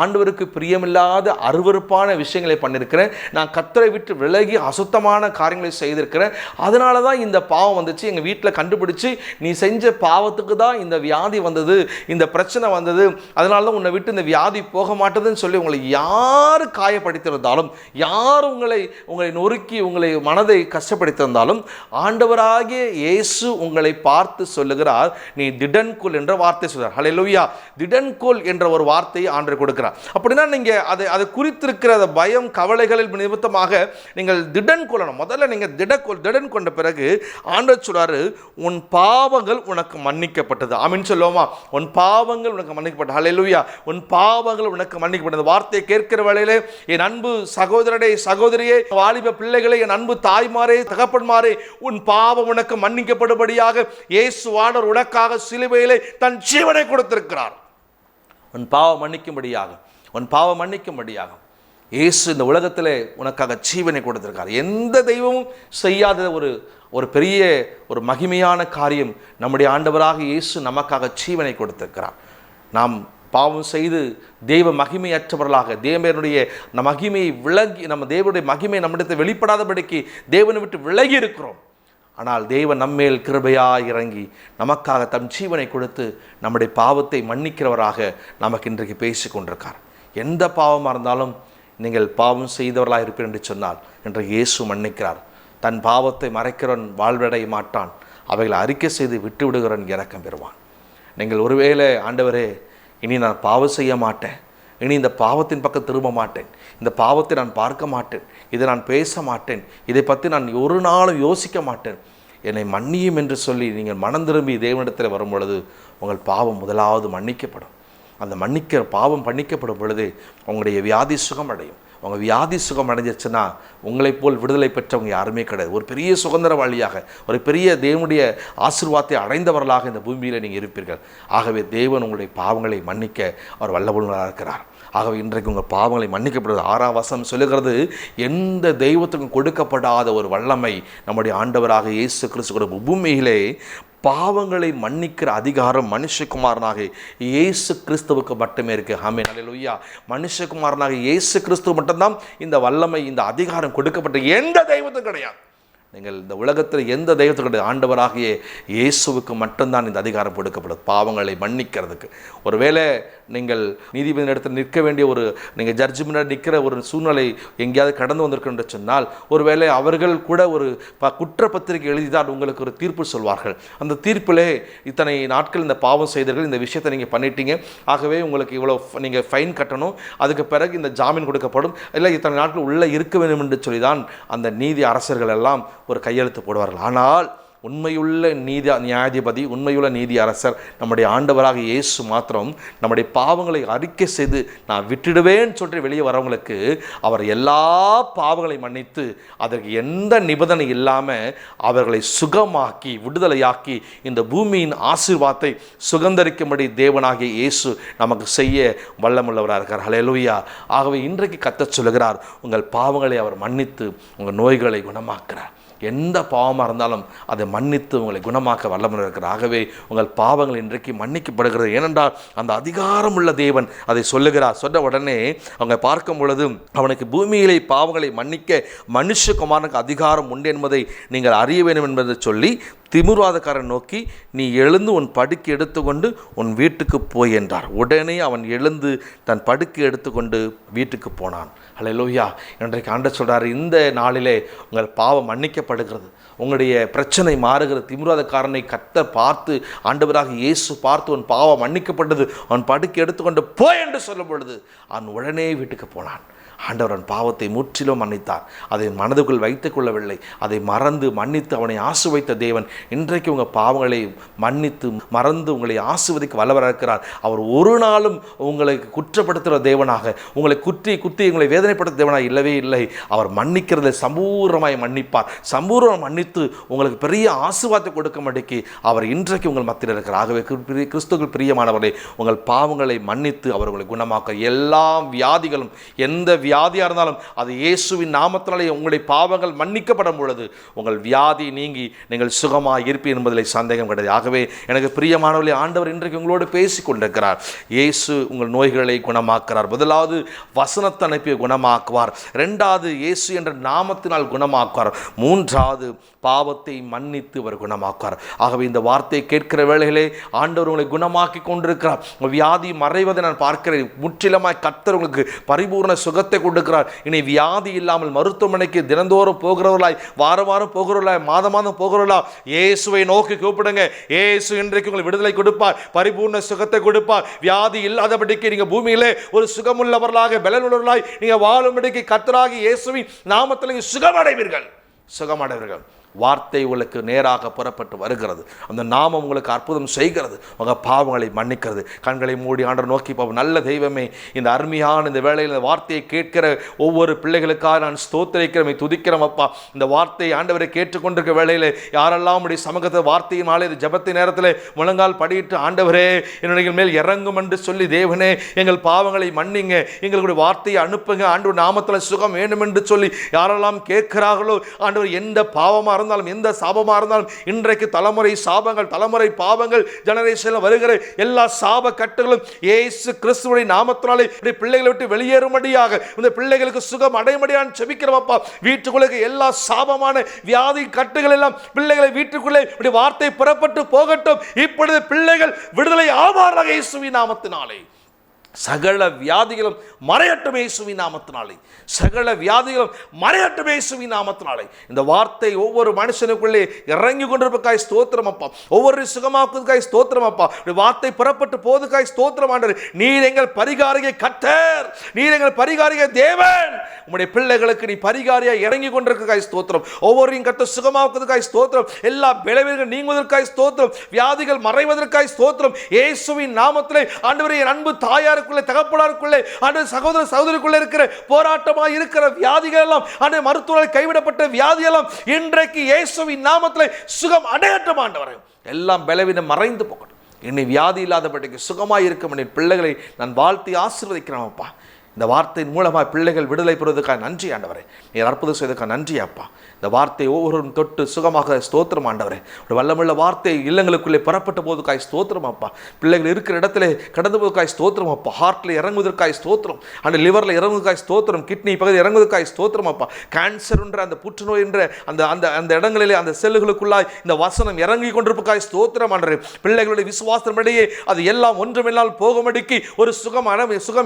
ஆண்டவருக்கு பிரியமில்லாத அருவருப்பான விஷயங்களை பண்ணியிருக்கிறேன், நான் கர்த்தரை விட்டு விலகி அசுத்தமான காரியங்களை செய்திருக்கிறேன், அதனால தான் இந்த பாவம் வந்துச்சு, எங்கள் வீட்டில் கண்டுபிடிச்சி நீ செஞ்ச பாவத்துக்கு தான் இந்த வியாதி வந்தது, இந்த பிரச்சனை வந்தது, அதனால தான் உன்னை விட்டு இந்த வியாதி போக மாட்டேதுன்னு சொல்லி உங்களை யார் காயப்படுத்தியிருந்தாலும், யார் உங்களை நொறுக்கி உங்களை மனதை கஷ்டப்படுத்தியிருந்தாலும், ஆண்டவராகிய இயேசு உங்களை பார்த்து சொல்லுகிறார், நீ திடன்கொள் என்ற வார்த்தை சொல்கிறார். ஹல்லேலூயா. திடன்கொள் என்ற ஒரு வார்த்தையை ஆண்டவர் கொடுக்கிறார். அப்படின்னா நீங்கள் அதை குறித்திருக்கிற அந்த பயம் கவலைகளில் நிமித்தமாக நீங்கள் திடன் கொள்ளணும். முதல்ல நீங்கள் திடன் கொண்ட பிறகு ஆண்டவர் சொல்றாரு, உன் பாவங்கள் உனக்கு மன்னிக்கப்பட்டது. ஆமென் சொல்லுவோமா? உன் பாவங்கள் உனக்கு மன்னிக்கப்பட்டது. ஹல்லேலூயா. உன் பாவங்கள் உனக்கு மன்னிக்கப்பட்டது. வார்த்தையை கேட்கிற வேளையிலே என் அன்பு சகோதரனே, சகோதரியே, வாலிப பிள்ளைகளே, என் அன்பு தாய்மாரே, தகப்பன்மாரே, உன் பாவம் உனக்கு மன்னிக்கப்படும்படியாக இயேசுவானவர் உனக்காக சிலுவையிலே தன் ஜீவனை கொடுத்திருக்கிறார். உன் பாவம் மன்னிக்கும்படியாக, உன் பாவம் மன்னிக்கும்படியாக இயேசு இந்த உலகத்திலே உனக்காக ஜீவனை கொடுத்திருக்கார். எந்த தெய்வமும் செய்யாத ஒரு பெரிய ஒரு மகிமையான காரியம் நம்முடைய ஆண்டவராக இயேசு நமக்காக ஜீவனை கொடுத்திருக்கிறார். நாம் பாவம் செய்து தெய்வ மகிமையற்றவர்களாக தேவனுடைய மகிமையை விலகி, நம்ம தேவனுடைய மகிமை நம்மிடத்தில் வெளிப்படாதபடிக்கு தேவனை விட்டு விலகி இருக்கிறோம். ஆனால் தேவன் நம்மேல் கிருபையாக இறங்கி நமக்காக தம் ஜீவனை கொடுத்து நம்முடைய பாவத்தை மன்னிக்கிறவராக நமக்கு இன்றைக்கு பேசி கொண்டிருக்கார். எந்த பாவமாக இருந்தாலும் நீங்கள் பாவம் செய்தவர்களாக இருப்பீர்கள் என்று சொன்னால் இன்றைக்கு இயேசு மன்னிக்கிறார். தன் பாவத்தை மறைக்கிறவன் வாழ்வடைய மாட்டான், அவைகளை அறிக்கை செய்து விட்டு விடுகிறவன் இரக்கம் பெறுவான். நீங்கள் ஒருவேளை, ஆண்டவரே, இனி நான் பாவம் செய்ய மாட்டேன், இனி இந்த பாவத்தின் பக்கம் திரும்ப மாட்டேன், இந்த பாவத்தை நான் பார்க்க மாட்டேன், இதை நான் பேச மாட்டேன், இதை பற்றி நான் ஒரு நாளும் யோசிக்க மாட்டேன், என்னை மன்னியும் என்று சொல்லி நீங்கள் மனம் திரும்பி தேவனிடத்தில் வரும் பொழுது உங்கள் பாவம் முதலாவது மன்னிக்கப்படும். அந்த பாவம் மன்னிக்கப்படும் பொழுது உங்களுடைய வியாதி சுகம் அடையும். உங்கள் வியாதி சுகம் அடைஞ்சிச்சுன்னா உங்களைப் போல் விடுதலை பெற்றவங்க யாருமே கிடையாது. ஒரு பெரிய சுதந்திரவாளியாக, ஒரு பெரிய தேவனுடைய ஆசீர்வாதத்தை அடைந்தவர்களாக இந்த பூமியில் நீங்கள் இருப்பீர்கள். ஆகவே தேவன் உங்களுடைய பாவங்களை மன்னிக்க அவர் வல்லவராக இருக்கிறார். ஆகவே இன்றைக்கு உங்கள் பாவங்களை மன்னிக்கப்படுவது 6ஆம் வசனம் சொல்லுகிறது, எந்த தெய்வத்துக்கும் கொடுக்கப்படாத ஒரு வல்லமை நம்முடைய ஆண்டவராக இயேசு கிறிஸ்து பூமியிலே பாவங்களை மன்னிக்கிற அதிகாரம் மனுஷகுமாரனாக இயேசு கிறிஸ்துவுக்கு மட்டுமே இருக்கு. ஆமென், அல்லேலூயா. மனுஷகுமாரனாக இயேசு கிறிஸ்துவ மட்டும்தான் இந்த வல்லமை, இந்த அதிகாரம் கொடுக்கப்பட்ட எந்த தெய்வத்தும் கிடையாது. நீங்கள் இந்த உலகத்தில் எந்த தெய்வத்துக்கு ஆண்டவராகிய இயேசுவுக்கு மட்டும்தான் இந்த அதிகாரம் கொடுக்கப்படுது, பாவங்களை மன்னிக்கிறதுக்கு. ஒருவேளை நீங்கள் நீதிபதி இடத்தில் நிற்க வேண்டிய நீங்கள் ஜட்ஜி முன்னாடி நிற்கிற ஒரு சூழ்நிலை எங்கேயாவது கடந்து வந்திருக்கின்ற சொன்னால், ஒருவேளை அவர்கள் கூட ஒரு குற்றப்பத்திரிகை எழுதிதான் உங்களுக்கு ஒரு தீர்ப்பு சொல்வார்கள். அந்த தீர்ப்பிலே இத்தனை நாட்கள் இந்த பாவம் செய்தீர்கள், இந்த விஷயத்தை நீங்கள் பண்ணிட்டீங்க, ஆகவே உங்களுக்கு இவ்வளோ நீங்கள் ஃபைன் கட்டணும், அதுக்கு பிறகு இந்த ஜாமீன் கொடுக்கப்படும், இல்லை இத்தனை நாட்கள் உள்ளே இருக்க வேண்டும் என்று சொல்லி தான் அந்த நீதி அரசர்கள் எல்லாம் ஒரு கையெழுத்து போடுவார்கள். ஆனால் உண்மையுள்ள நியாயாதிபதி, உண்மையுள்ள நீதி அரசர் நம்முடைய ஆண்டவராக இயேசு மாத்திரம் நம்முடைய பாவங்களை அறிக்கை செய்து நான் விட்டுடுவேன்னு சொல்லிட்டு வெளியே வரவங்களுக்கு அவர் எல்லா பாவங்களை மன்னித்து அதற்கு எந்த நிபந்தனை இல்லாமல் அவர்களை சுகமாக்கி விடுதலையாக்கி இந்த பூமியின் ஆசீர்வாதத்தை சுகந்தரிக்கும்படி தேவனாகிய இயேசு நமக்கு செய்ய வல்லமுள்ளவராக இருக்கார். ஹல்லேலூயா. ஆகவே இன்றைக்கு கர்த்தர் சொல்லுகிறார், உங்கள் பாவங்களை அவர் மன்னித்து உங்கள் நோய்களை குணமாக்குறார். எந்த பாவமாக இருந்தாலும் அதை மன்னித்து உங்களை குணமாக்க வல்லமை இருக்கிறார். ஆகவே உங்கள் பாவங்கள் இன்றைக்கு மன்னிக்கப்படுகிறது. ஏனென்றால் அந்த அதிகாரம் உள்ள தேவன் அதை சொல்லுகிறார். சொன்ன உடனே அவங்க பார்க்கும் பொழுது அவனுக்கு பூமியிலே பாவங்களை மன்னிக்க மனுஷகுமாரனுக்கு அதிகாரம் உண்டு என்பதை நீங்கள் அறிய வேண்டும் என்பதை சொல்லி திமிர்வாதக்காரன் நோக்கி, நீ எழுந்து உன் படுக்கை எடுத்துக்கொண்டு உன் வீட்டுக்கு போய் என்றார். உடனே அவன் எழுந்து தன் படுக்கை எடுத்துக்கொண்டு வீட்டுக்கு போனான். ஹல்லேலூயா. இன்றைக்கு ஆண்டவர் சொல்கிறார், இந்த நாளிலே உங்கள் பாவம் மன்னிக்கப்படுகிறது, உங்களுடைய பிரச்சனை மாறுகிறது. திமிர்வாதக்காரனை கர்த்தர் பார்த்து, ஆண்டவராக இயேசு பார்த்து உன் பாவம் மன்னிக்கப்பட்டது, அவன் படுக்கை எடுத்துக்கொண்டு போய் என்று சொல்லும் பொழுது அவன் உடனே வீட்டுக்கு போனான். ஆண்டவரன் பாவத்தை முற்றிலும் மன்னித்தார். அதை மனதுக்குள் வைத்துக் கொள்ளவில்லை, அதை மறந்து மன்னித்து அவனை ஆசீர்வதித்த தேவன் இன்றைக்கு உங்கள் பாவங்களை மன்னித்து மறந்து உங்களை ஆசீர்வதிக்க வல்லவராக இருக்கிறார். அவர் ஒரு நாளும் உங்களை குற்றப்படுத்துகிற தேவனாக, உங்களை குத்தி உங்களை வேதனைப்படுத்த தேவனாக இல்லவே இல்லை. அவர் மன்னிக்கிறதை சம்பூர்ணமாய் மன்னிப்பார். சம்பூர்ணம் மன்னித்து உங்களுக்கு பெரிய ஆசீர்வாதத்தை கொடுக்கும்படிக்கு அவர் இன்றைக்கு உங்கள் மத்தியில் இருக்கிறார். ஆகவே கிறிஸ்துவுக்குள் பிரியமானவர்களே, உங்கள் பாவங்களை மன்னித்து அவர் உங்களை குணமாக்க, எல்லா வியாதிகளும் எந்த வியாதியாக இருந்தாலும் அது இயேசுவின் நாமத்தினாலே உங்களுடைய பாவங்கள் மன்னிக்கப்படும் பொழுது உங்கள் வியாதி நீங்கி நீங்கள் சுகமாக இருப்பீர்கள் என்பதில் சந்தேகம் கிடையாது. ஆகவே எனக்கு பிரியமானவர்களே, ஆண்டவர் இன்றைக்கு உங்களோடு பேசி கொண்டிருக்கிறார். இயேசு உங்கள் நோய்களை குணமாக்குறார். முதலாவது வசனத்தை அனுப்பி குணமாக்குவார். இரண்டாவது இயேசு என்ற நாமத்தினால் குணமாக்குவார். மூன்றாவது பாவத்தை மன்னித்து அவர் குணமாக்குவார். ஆகவே இந்த வார்த்தையை கேட்கிற வேளைகளே ஆண்டவர் உங்களை குணமாக்கி கொண்டிருக்கிறார். வியாதி மறைவதை நான் பார்க்கிறேன். முற்றிலுமாய் கர்த்தர் உங்களுக்கு பரிபூர்ண சுகத்தை கொடுக்கிறார். இனி வியாதி இல்லாமல் மருத்துவமனைக்கு தினந்தோறும் போகிறவர்களாய், வாரம் போகிறவர்களாய், மாதம் போகிறவர்களா இயேசுவை நோக்கி கூப்பிடுங்க. இயேசு இன்றைக்கு உங்களுக்கு விடுதலை கொடுப்பார், பரிபூர்ண சுகத்தை கொடுப்பார். வியாதி இல்லாதபடிக்கு நீங்க பூமியிலே ஒரு சுகமுள்ளவர்களாக பலனுள்ளவர்களாய் நீங்க வாழும்படிக்கு கர்த்தராகிய இயேசுவின் நாமத்தில் நீங்க சுகமடைவீர்கள். வார்த்தை உங்களுக்கு நேராக புறப்பட்டு வருகிறது. அந்த நாமம் உங்களுக்கு அற்புதம் செய்கிறது, உங்கள் பாவங்களை மன்னிக்கிறது. கண்களை மூடி ஆண்டவர் நோக்கி பாவம். நல்ல தெய்வமே, இந்த அருமையான இந்த வேளையில் இந்த வார்த்தையை கேட்கிற ஒவ்வொரு பிள்ளைகளுக்காக நான் ஸ்தோத்திரிக்கிறேன், துதிக்கிறேன் அப்பா. இந்த வார்த்தையை ஆண்டவரை கேட்டுக்கொண்டிருக்க வேளையில் யாரெல்லாம் உடைய சமூகத்தை வார்த்தையினாலே இந்த ஜபத்தின் நேரத்தில் முழங்கால் படியிட்டு ஆண்டவரே என்னுடைய மேல் இறங்கும் என்று சொல்லி, தேவனே எங்கள் பாவங்களை மன்னிங்க, எங்களுடைய வார்த்தையை அனுப்புங்க, ஆண்டவர் நாமத்தில் சுகம் வேணும் என்று சொல்லி யாரெல்லாம் கேட்கிறார்களோ ஆண்டவர், எந்த பாவமாக இருந்தாலும் எந்த சாபமாக இருந்தாலும் இன்றைக்கு தலைமுறை சாபங்கள் தலைமுறை பாவங்கள் ஜெனரேஷனில் வருகிற எல்லா சாப கட்டுகளும் இயேசு கிறிஸ்துவின் நாமத்தினாலே பிள்ளைகளை விட்டு வெளியேறும்படியாக இந்த பிள்ளைகளுக்கு சுகம் அடையும்படியாக ஜெபிக்கிறோம் அப்பா. வீட்டுக்குள்ளே எல்லா சாபமான வியாதி கட்டுகள் எல்லாம் பிள்ளைகளை வீட்டுக்குள்ளே வார்த்தை புறப்பட்டு போகட்டும். இப்பொழுது பிள்ளைகள் விடுதலை ஆவார்கள் இயேசுவின் நாமத்தினாலே. சகல வியாதிகளும் மறையட்டும் இயேசுவின் நாமத்தினாலே. சகல வியாதிகளும் மறையட்டும் இயேசுவின் நாமத்தினாலே. இந்த வார்த்தை ஒவ்வொரு மனுஷனுக்குள்ளே இறங்கி கொண்டிருப்பதற்காய் ஸ்தோத்திரம் அப்பா. ஒவ்வொரு சுகமாக்குவதற்காய் ஸ்தோத்திரம் அப்பா. வார்த்தை புறப்பட்டு போவதற்காய் ஸ்தோத்திரம் ஆண்டவரே. நீர் எங்கள் பரிகாரிகை கர்த்தர், நீர் எங்கள் பரிகாரிகை தேவன். உம்முடைய பிள்ளைகளுக்கு நீ பரிகாரியாய் இறங்கி கொண்டிருக்கிறதற்காய் ஸ்தோத்திரம். ஒவ்வொருவரையும் கர்த்தர் சுகமாக்குவதற்காய் ஸ்தோத்திரம். எல்லா பலவீனங்கள் நீங்குவதற்காய் ஸ்தோத்திரம். வியாதிகள் மறைவதற்காய் ஸ்தோத்திரம் இயேசுவின் நாமத்திலே. ஆண்டவரே, என் அன்பு தாயார் தகப்பனாருக்குள்ளே சகோதர சகோதரிக்குள்ளே இருக்கிற போராட்டமாக இருக்கிற வியாதிகள் எல்லாம் மருத்துவர்கள் கைவிடப்பட்ட வியாதி எல்லாம் இன்றைக்கு இயேசுவின் நாமத்தில் சுகம் அடையட்டும் ஆண்டவரே. எல்லாம் பலவீனம் மறைந்து போகட்டும். என்னை வியாதி இல்லாதபடிக்கு சுகமாய் இருக்கும் என் பிள்ளைகளை நான் வாழ்த்தி ஆசீர்வதிக்கிறேன் அப்பா. இந்த வார்த்தையின் மூலமாக பிள்ளைகள் விடுதலை பெறுவதற்காக நன்றி ஆண்டவரே. நீர் அற்புதம் செய்வதற்காக நன்றி அப்பா. இந்த வார்த்தை ஒவ்வொருவரும் தொட்டு சுகமாக ஸ்தோத்திரம் ஆண்டவரே. ஒரு வல்லமுள்ள வார்த்தை இல்லங்களுக்குள்ளே புறப்பட்ட போதுக்காய் ஸ்தோத்திரம் அப்பா. பிள்ளைகள் இருக்கிற இடத்துல கடந்து போவதற்காய் ஸ்தோத்திரம் அப்பா. ஹார்ட்டில் இறங்குவதற்காய் ஸ்தோத்திரம், அந்த லிவரில் இறங்குவதற்காய் ஸ்தோத்திரம், கிட்னி பகுதி இறங்குவதற்காய் ஸ்தோத்திரம் அப்பா. கேன்சர் என்ற அந்த புற்றுநோய் என்ற அந்த அந்த அந்த இடங்களிலே அந்த செல்லுகளுக்குள்ளாய் இந்த வசனம் இறங்கி கொண்டிருப்பதற்காய் ஸ்தோத்திரம் ஆண்டவரே. பிள்ளைகளுடைய விசுவாசத்தின்படியே அது எல்லாம் ஒன்றுமில்லால் போகும்படிக்கு ஒரு சுகம்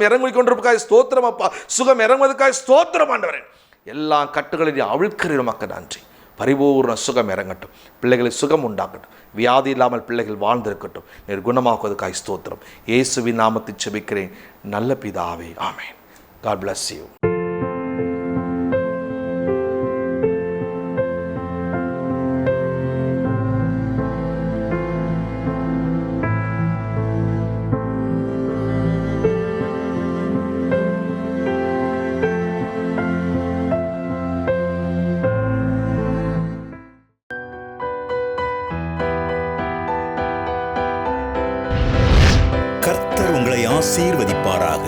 இறங்கி கொண்டிருப்பதற்காய் ஸ்தோத்திரம் அப்பா. சுகம் இறங்குவதற்காக ஸ்தோத்திரம் ஆண்டவரே. எல்லா கட்டுகளில் அவிழ்க்கிறீர் மக்கள் நன்றி. பரிபூர்ண சுகம் இறங்கட்டும், பிள்ளைகளை சுகம் உண்டாக்கட்டும், வியாதி இல்லாமல் பிள்ளைகள் வாழ்ந்திருக்கட்டும். நீர் குணமாக்குவதற்காக ஸ்தோத்திரம். இயேசுவின் நாமத்தில் ஜெபிக்கிறேன் நல்ல பிதாவே, ஆமென். God bless you. கர்த்தர் உங்களை ஆசீர்வதிப்பாராக.